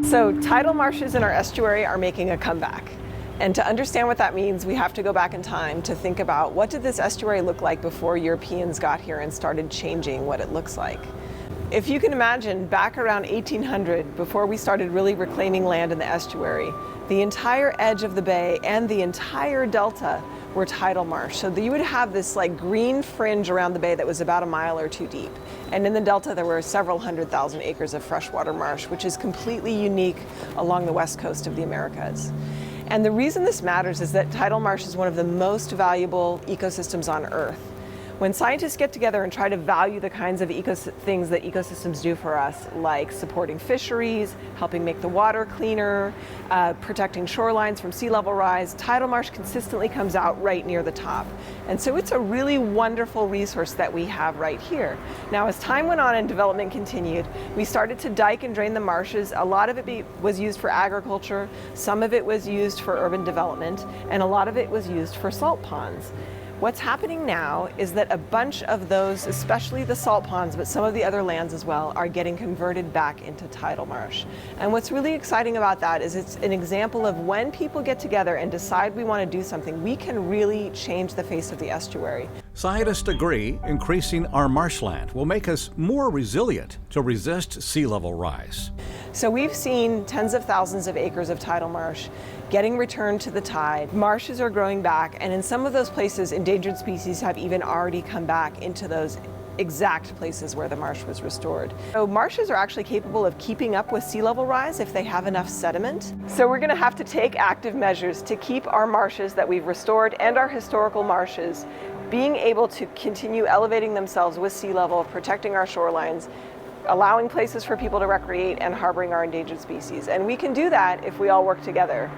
So tidal marshes in our estuary are making a comeback. And to understand what that means, we have to go back in time to think about what did this estuary look like before Europeans got here and started changing what it looks like. If you can imagine, back around 1800, before we started really reclaiming land in the estuary, the entire edge of the bay and the entire delta were tidal marsh. So you would have this like green fringe around the bay that was about a mile or two deep. And in the delta, there were several 100,000 acres of freshwater marsh, which is completely unique along the west coast of the Americas. And the reason this matters is that tidal marsh is one of the most valuable ecosystems on Earth. When scientists get together and try to value the kinds of things that ecosystems do for us, like supporting fisheries, helping make the water cleaner, protecting shorelines from sea level rise, tidal marsh consistently comes out right near the top. And so it's a really wonderful resource that we have right here. Now, as time went on and development continued, we started to dike and drain the marshes. A lot of it was used for agriculture, some of it was used for urban development, and a lot of it was used for salt ponds. What's happening now is that a bunch of those, especially the salt ponds, but some of the other lands as well, are getting converted back into tidal marsh. And what's really exciting about that is it's an example of when people get together and decide we want to do something, we can really change the face of the estuary. Scientists agree increasing our marshland will make us more resilient to resist sea level rise. So we've seen tens of thousands of acres of tidal marsh getting returned to the tide. Marshes are growing back, and in some of those places, endangered species have even already come back into those exact places where the marsh was restored. So marshes are actually capable of keeping up with sea level rise if they have enough sediment. So we're going to have to take active measures to keep our marshes that we've restored and our historical marshes being able to continue elevating themselves with sea level, protecting our shorelines, allowing places for people to recreate, and harboring our endangered species. And we can do that if we all work together.